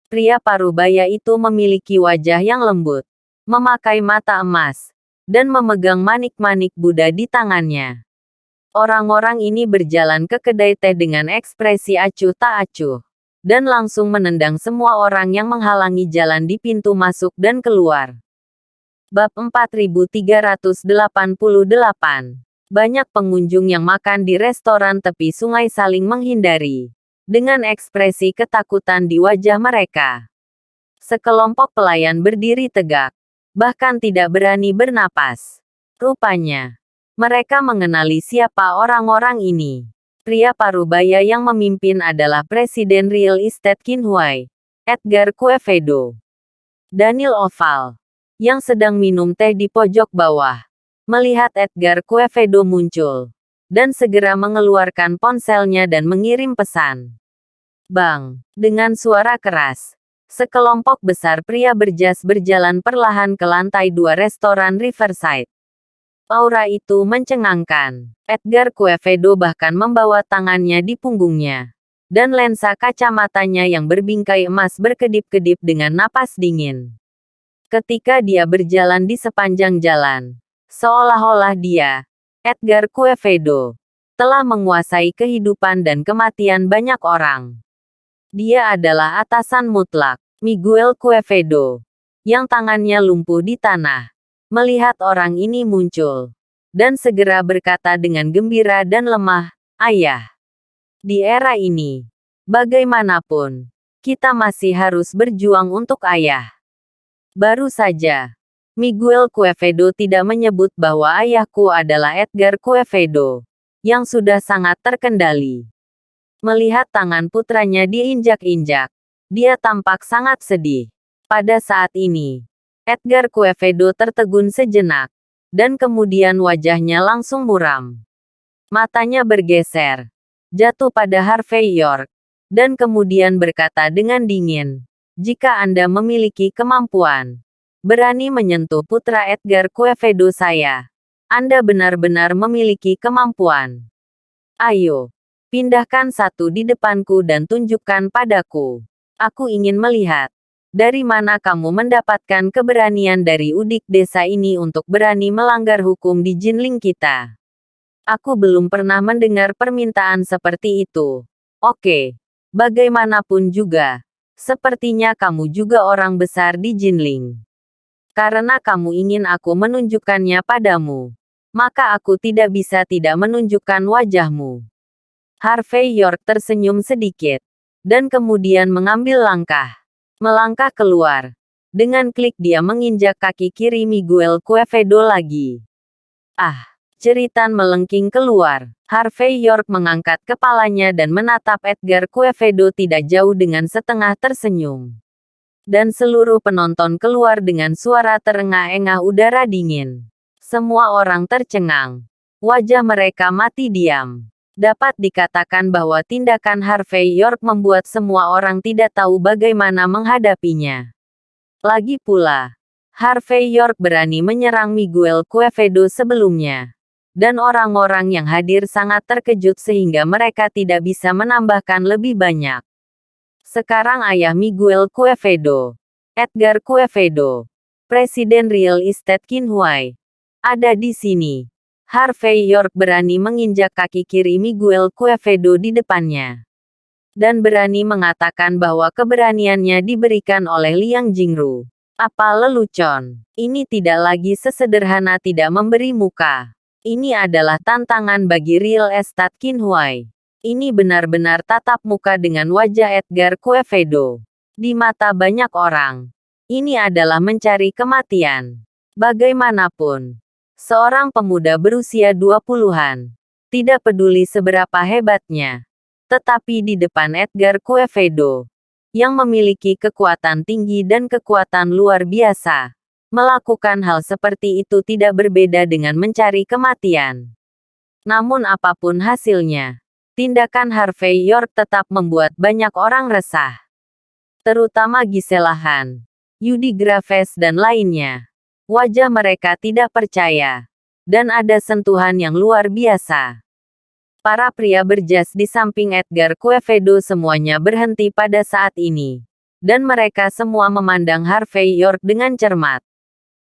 Pria parubaya itu memiliki wajah yang lembut. Memakai mata emas. Dan memegang manik-manik Buddha di tangannya. Orang-orang ini berjalan ke kedai teh dengan ekspresi acuh tak acuh. Dan langsung menendang semua orang yang menghalangi jalan di pintu masuk dan keluar. Bab 4388. Banyak pengunjung yang makan di restoran tepi sungai saling menghindari. Dengan ekspresi ketakutan di wajah mereka. Sekelompok pelayan berdiri tegak. Bahkan tidak berani bernapas. Rupanya, mereka mengenali siapa orang-orang ini. Pria parubaya yang memimpin adalah Presiden Real Estate Qinhuai, Edgar Quevedo. Daniel Oval, yang sedang minum teh di pojok bawah, melihat Edgar Quevedo muncul, dan segera mengeluarkan ponselnya dan mengirim pesan. Bang! Dengan suara keras, sekelompok besar pria berjas berjalan perlahan ke lantai 2 restoran Riverside. Aura itu mencengangkan. Edgar Quevedo bahkan membawa tangannya di punggungnya. Dan lensa kacamatanya yang berbingkai emas berkedip-kedip dengan napas dingin. Ketika dia berjalan di sepanjang jalan, seolah-olah dia, Edgar Quevedo, telah menguasai kehidupan dan kematian banyak orang. Dia adalah atasan mutlak, Miguel Quevedo, yang tangannya lumpuh di tanah. Melihat orang ini muncul, dan segera berkata dengan gembira dan lemah, "Ayah, di era ini, bagaimanapun, kita masih harus berjuang untuk ayah." Baru saja, Miguel Quevedo tidak menyebut bahwa ayahku adalah Edgar Quevedo, yang sudah sangat terkendali. Melihat tangan putranya diinjak-injak, dia tampak sangat sedih. Pada saat ini, Edgar Quevedo tertegun sejenak, dan kemudian wajahnya langsung muram. Matanya bergeser, jatuh pada Harvey York, dan kemudian berkata dengan dingin, "Jika Anda memiliki kemampuan, berani menyentuh putra Edgar Quevedo saya, Anda benar-benar memiliki kemampuan. Ayo, pindahkan satu di depanku dan tunjukkan padaku. Aku ingin melihat. Dari mana kamu mendapatkan keberanian dari udik desa ini untuk berani melanggar hukum di Jinling kita? Aku belum pernah mendengar permintaan seperti itu. Oke, bagaimanapun juga, sepertinya kamu juga orang besar di Jinling. Karena kamu ingin aku menunjukkannya padamu, maka aku tidak bisa tidak menunjukkan wajahmu." Harvey York tersenyum sedikit, dan kemudian mengambil langkah. Melangkah keluar. Dengan klik dia menginjak kaki kiri Miguel Quevedo lagi. Jeritan melengking keluar. Harvey York mengangkat kepalanya dan menatap Edgar Quevedo tidak jauh dengan setengah tersenyum. Dan seluruh penonton keluar dengan suara terengah-engah udara dingin. Semua orang tercengang. Wajah mereka mati diam. Dapat dikatakan bahwa tindakan Harvey York membuat semua orang tidak tahu bagaimana menghadapinya. Lagi pula, Harvey York berani menyerang Miguel Quevedo sebelumnya. Dan orang-orang yang hadir sangat terkejut sehingga mereka tidak bisa menambahkan lebih banyak. Sekarang ayah Miguel Quevedo, Edgar Quevedo, Presiden Real Estate Qinhuai, ada di sini. Harvey York berani menginjak kaki kiri Miguel Quevedo di depannya. Dan berani mengatakan bahwa keberaniannya diberikan oleh Liang Jingru. Apa lelucon? Ini tidak lagi sesederhana tidak memberi muka. Ini adalah tantangan bagi real estate Qinhuai. Ini benar-benar tatap muka dengan wajah Edgar Quevedo. Di mata banyak orang, ini adalah mencari kematian. Bagaimanapun, seorang pemuda berusia 20-an, tidak peduli seberapa hebatnya, tetapi di depan Edgar Quevedo, yang memiliki kekuatan tinggi dan kekuatan luar biasa, melakukan hal seperti itu tidak berbeda dengan mencari kematian. Namun apapun hasilnya, tindakan Harvey York tetap membuat banyak orang resah. Terutama Gisela Han, Yudi Graves dan lainnya. Wajah mereka tidak percaya. Dan ada sentuhan yang luar biasa. Para pria berjas di samping Edgar Quevedo semuanya berhenti pada saat ini. Dan mereka semua memandang Harvey York dengan cermat.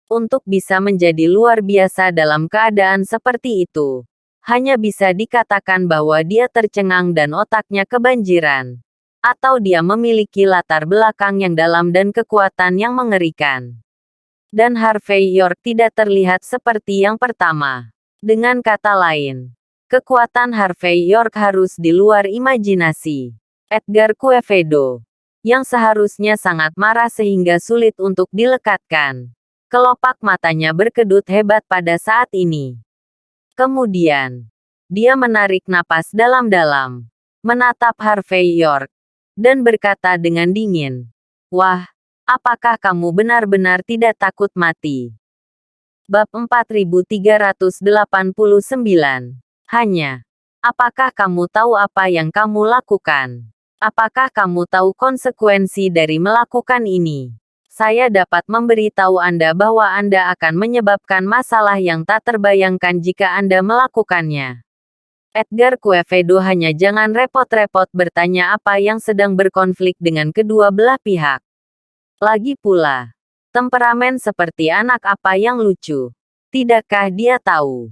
Untuk bisa menjadi luar biasa dalam keadaan seperti itu, hanya bisa dikatakan bahwa dia tercengang dan otaknya kebanjiran. Atau dia memiliki latar belakang yang dalam dan kekuatan yang mengerikan. Dan Harvey York tidak terlihat seperti yang pertama. Dengan kata lain, kekuatan Harvey York harus di luar imajinasi. Edgar Quevedo, yang seharusnya sangat marah sehingga sulit untuk dilekatkan. Kelopak matanya berkedut hebat pada saat ini. Kemudian, dia menarik napas dalam-dalam, menatap Harvey York, dan berkata dengan dingin, "Wah, apakah kamu benar-benar tidak takut mati?" Bab 4389. Hanya, apakah kamu tahu apa yang kamu lakukan? Apakah kamu tahu konsekuensi dari melakukan ini? Saya dapat memberitahu Anda bahwa Anda akan menyebabkan masalah yang tak terbayangkan jika Anda melakukannya. Edgar Quevedo hanya jangan repot-repot bertanya apa yang sedang berkonflik dengan kedua belah pihak. Lagi pula, temperamen seperti anak apa yang lucu. Tidakkah dia tahu?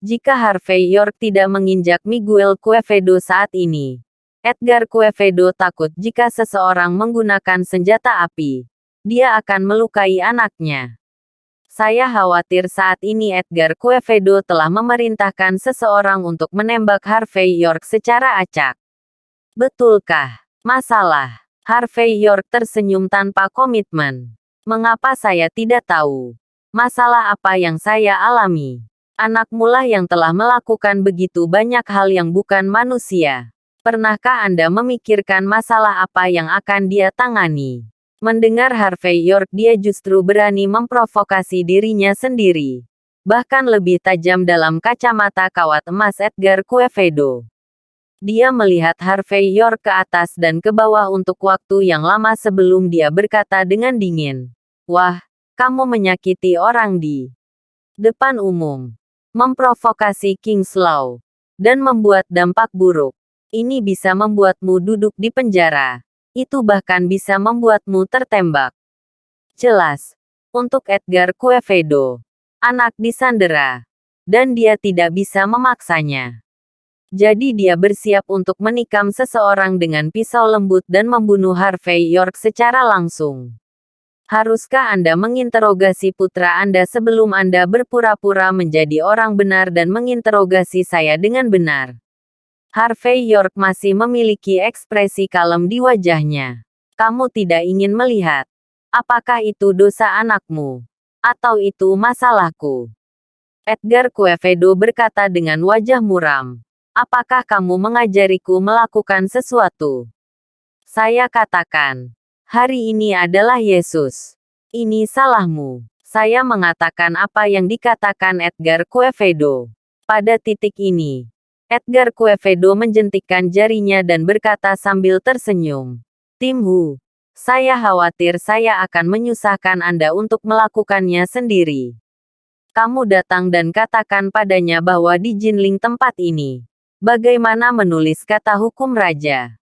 Jika Harvey York tidak menginjak Miguel Quevedo saat ini, Edgar Quevedo takut jika seseorang menggunakan senjata api, dia akan melukai anaknya. Saya khawatir saat ini Edgar Quevedo telah memerintahkan seseorang untuk menembak Harvey York secara acak. Betulkah? Masalah. Harvey York tersenyum tanpa komitmen. Mengapa saya tidak tahu? Masalah apa yang saya alami? Anakmu lah yang telah melakukan begitu banyak hal yang bukan manusia. Pernahkah Anda memikirkan masalah apa yang akan dia tangani? Mendengar Harvey York dia justru berani memprovokasi dirinya sendiri. Bahkan lebih tajam dalam kacamata kawat emas Edgar Quevedo. Dia melihat Harvey York ke atas dan ke bawah untuk waktu yang lama sebelum dia berkata dengan dingin, "Wah, kamu menyakiti orang di depan umum. Memprovokasi Kingslaw. Dan membuat dampak buruk. Ini bisa membuatmu duduk di penjara. Itu bahkan bisa membuatmu tertembak." Jelas. Untuk Edgar Quevedo, anak disandera. Dan dia tidak bisa memaksanya. Jadi dia bersiap untuk menikam seseorang dengan pisau lembut dan membunuh Harvey York secara langsung. Haruskah Anda menginterogasi putra Anda sebelum Anda berpura-pura menjadi orang benar dan menginterogasi saya dengan benar? Harvey York masih memiliki ekspresi kalem di wajahnya. Kamu tidak ingin melihat. Apakah itu dosa anakmu? Atau itu masalahku? Edgar Quevedo berkata dengan wajah muram. Apakah kamu mengajariku melakukan sesuatu? Saya katakan, hari ini adalah Yesus. Ini salahmu. Saya mengatakan apa yang dikatakan Edgar Quevedo. Pada titik ini, Edgar Quevedo menjentikkan jarinya dan berkata sambil tersenyum. Tim Hu, saya khawatir saya akan menyusahkan Anda untuk melakukannya sendiri. Kamu datang dan katakan padanya bahwa di Jinling tempat ini, bagaimana menulis kata hukum raja.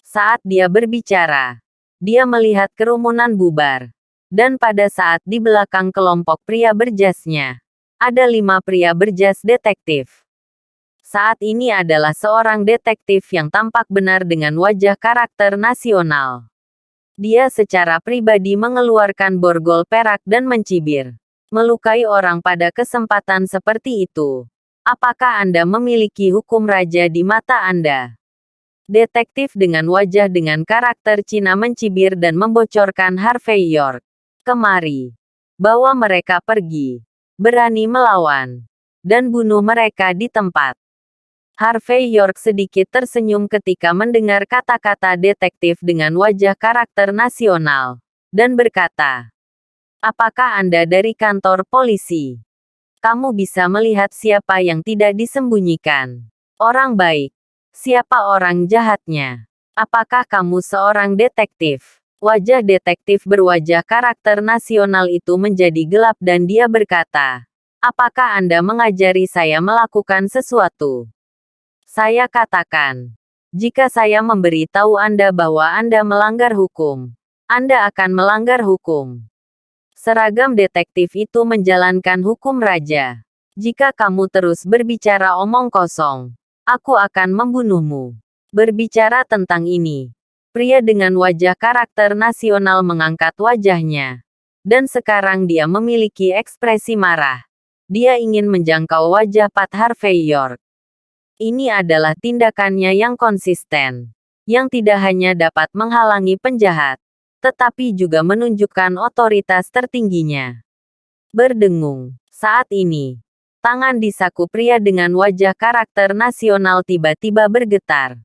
Saat dia berbicara, dia melihat kerumunan bubar. Dan pada saat di belakang kelompok pria berjasnya, ada 5 pria berjas detektif. Saat ini adalah seorang detektif yang tampak benar dengan wajah karakter nasional. Dia secara pribadi mengeluarkan borgol perak dan mencibir. Melukai orang pada kesempatan seperti itu. Apakah Anda memiliki hukum raja di mata Anda? Detektif dengan wajah dengan karakter Cina mencibir dan membocorkan Harvey York. Kemari. Bawa mereka pergi. Berani melawan. Dan bunuh mereka di tempat. Harvey York sedikit tersenyum ketika mendengar kata-kata detektif dengan wajah karakter nasional. Dan berkata, apakah Anda dari kantor polisi? Kamu bisa melihat siapa yang tidak disembunyikan. Orang baik. Siapa orang jahatnya? Apakah kamu seorang detektif? Wajah detektif berwajah karakter nasional itu menjadi gelap dan dia berkata, apakah Anda mengajari saya melakukan sesuatu? Saya katakan, jika saya memberi tahu Anda bahwa Anda melanggar hukum, Anda akan melanggar hukum. Seragam detektif itu menjalankan hukum raja. Jika kamu terus berbicara omong kosong, aku akan membunuhmu. Berbicara tentang ini, pria dengan wajah karakter nasional mengangkat wajahnya. Dan sekarang dia memiliki ekspresi marah. Dia ingin menjangkau wajah Pat Harvey York. Ini adalah tindakannya yang konsisten, yang tidak hanya dapat menghalangi penjahat, tetapi juga menunjukkan otoritas tertingginya. Berdengung. Saat ini, tangan di saku pria dengan wajah karakter nasional tiba-tiba bergetar.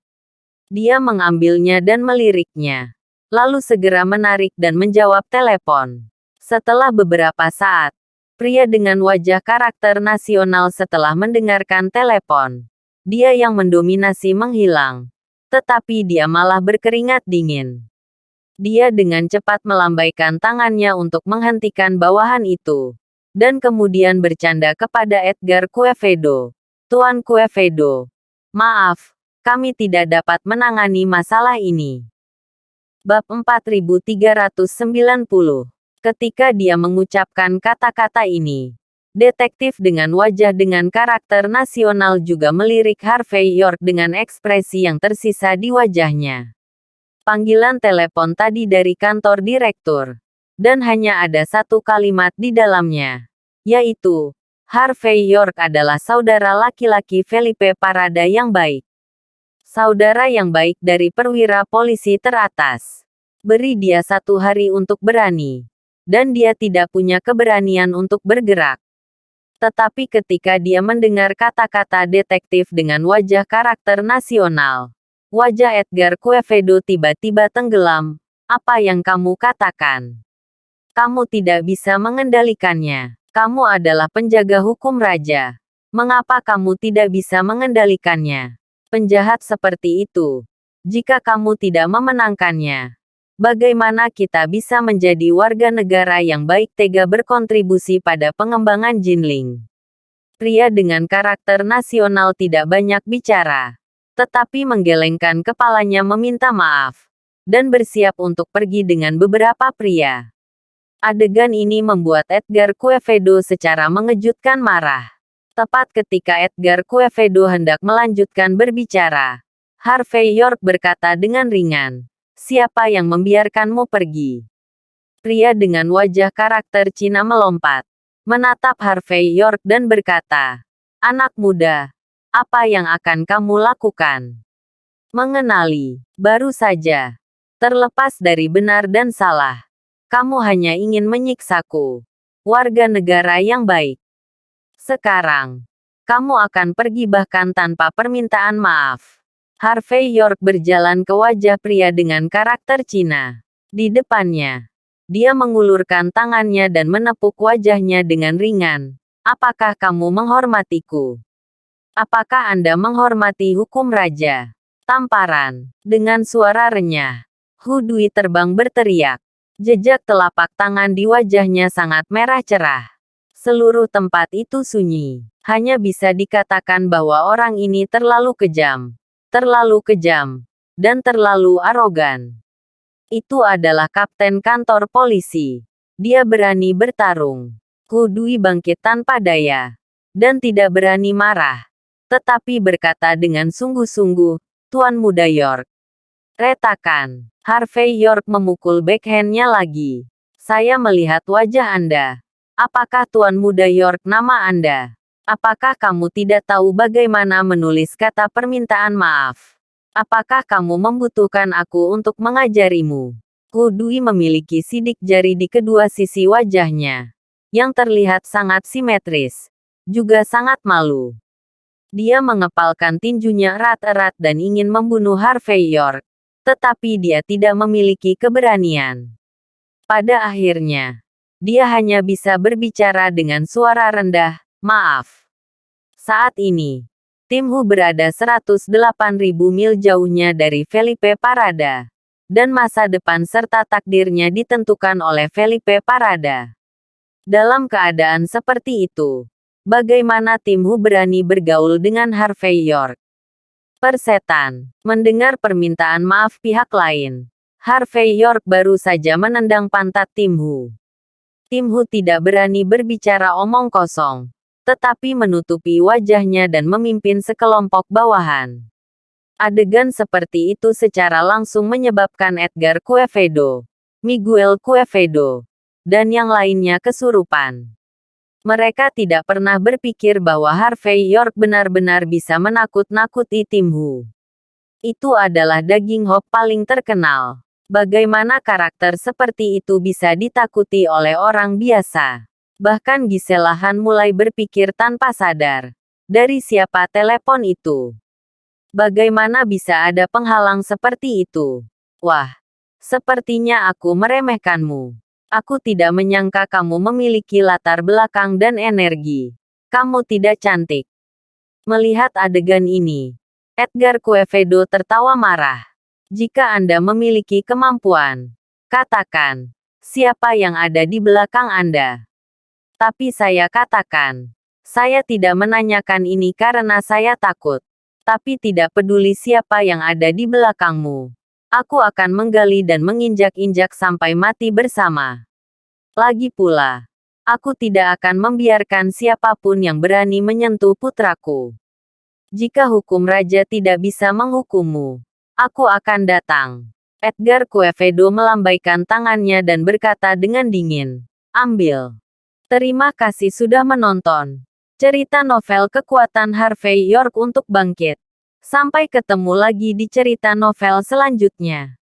Dia mengambilnya dan meliriknya, lalu segera menarik dan menjawab telepon. Setelah beberapa saat, pria dengan wajah karakter nasional setelah mendengarkan telepon, dia yang mendominasi menghilang. Tetapi dia malah berkeringat dingin. Dia dengan cepat melambaikan tangannya untuk menghentikan bawahan itu. Dan kemudian bercanda kepada Edgar Quevedo. Tuan Quevedo, maaf, kami tidak dapat menangani masalah ini. Bab 4390. Ketika dia mengucapkan kata-kata ini, detektif dengan wajah dengan karakter nasional juga melirik Harvey York dengan ekspresi yang tersisa di wajahnya. Panggilan telepon tadi dari kantor direktur. Dan hanya ada satu kalimat di dalamnya. Yaitu, Harvey York adalah saudara laki-laki Felipe Parada yang baik. Saudara yang baik dari perwira polisi teratas. Beri dia 1 hari untuk berani. Dan dia tidak punya keberanian untuk bergerak. Tetapi ketika dia mendengar kata-kata detektif dengan wajah karakter nasional, wajah Edgar Quevedo tiba-tiba tenggelam. Apa yang kamu katakan? Kamu tidak bisa mengendalikannya. Kamu adalah penjaga hukum raja. Mengapa kamu tidak bisa mengendalikannya? Penjahat seperti itu. Jika kamu tidak memenangkannya, bagaimana kita bisa menjadi warga negara yang baik tega berkontribusi pada pengembangan Jinling? Pria dengan karakter nasional tidak banyak bicara, tetapi menggelengkan kepalanya meminta maaf, dan bersiap untuk pergi dengan beberapa pria. Adegan ini membuat Edgar Quevedo secara mengejutkan marah. Tepat ketika Edgar Quevedo hendak melanjutkan berbicara, Harvey York berkata dengan ringan, siapa yang membiarkanmu pergi? Pria dengan wajah karakter Cina melompat, menatap Harvey York dan berkata, anak muda, apa yang akan kamu lakukan? Mengenali, baru saja. Terlepas dari benar dan salah, kamu hanya ingin menyiksaku. Warga negara yang baik. Sekarang, kamu akan pergi bahkan tanpa permintaan maaf. Harvey York berjalan ke wajah pria dengan karakter Cina. Di depannya, dia mengulurkan tangannya dan menepuk wajahnya dengan ringan. Apakah kamu menghormatiku? Apakah Anda menghormati hukum raja? Tamparan. Dengan suara renyah, Hu Dui terbang berteriak. Jejak telapak tangan di wajahnya sangat merah cerah. Seluruh tempat itu sunyi. Hanya bisa dikatakan bahwa orang ini terlalu kejam, dan terlalu arogan. Itu adalah kapten kantor polisi. Dia berani bertarung. Hu Dui bangkit tanpa daya. Dan tidak berani marah. Tetapi berkata dengan sungguh-sungguh, Tuan Muda York. Retakan. Harvey York memukul backhand-nya lagi. Saya melihat wajah Anda. Apakah Tuan Muda York nama Anda? Apakah kamu tidak tahu bagaimana menulis kata permintaan maaf? Apakah kamu membutuhkan aku untuk mengajarimu? Hu Dui memiliki sidik jari di kedua sisi wajahnya. Yang terlihat sangat simetris. Juga sangat malu. Dia mengepalkan tinjunya erat-erat dan ingin membunuh Harvey York. Tetapi dia tidak memiliki keberanian. Pada akhirnya, dia hanya bisa berbicara dengan suara rendah, maaf. Saat ini, tim Hu berada 108.000 mil jauhnya dari Felipe Parada. Dan masa depan serta takdirnya ditentukan oleh Felipe Parada. Dalam keadaan seperti itu, bagaimana tim Hu berani bergaul dengan Harvey York? Persetan. Mendengar permintaan maaf pihak lain, Harvey York baru saja menendang pantat tim Hu. Tim Hu tidak berani berbicara omong kosong, tetapi menutupi wajahnya dan memimpin sekelompok bawahan. Adegan seperti itu secara langsung menyebabkan Edgar Quevedo, Miguel Quevedo, dan yang lainnya kesurupan. Mereka tidak pernah berpikir bahwa Harvey York benar-benar bisa menakut-nakuti tim Hu. Itu adalah daging hop paling terkenal. Bagaimana karakter seperti itu bisa ditakuti oleh orang biasa? Bahkan Gisela Han mulai berpikir tanpa sadar. Dari siapa telepon itu? Bagaimana bisa ada penghalang seperti itu? Wah, sepertinya aku meremehkanmu. Aku tidak menyangka kamu memiliki latar belakang dan energi. Kamu tidak cantik. Melihat adegan ini, Edgar Quevedo tertawa marah. Jika Anda memiliki kemampuan, katakan, siapa yang ada di belakang Anda. Tapi saya katakan, saya tidak menanyakan ini karena saya takut. Tapi tidak peduli siapa yang ada di belakangmu. Aku akan menggali dan menginjak-injak sampai mati bersama. Lagi pula, aku tidak akan membiarkan siapapun yang berani menyentuh putraku. Jika hukum raja tidak bisa menghukummu, aku akan datang. Edgar Quevedo melambaikan tangannya dan berkata dengan dingin, ambil. Terima kasih sudah menonton. Cerita novel Kekuatan Harvey York untuk Bangkit. Sampai ketemu lagi di cerita novel selanjutnya.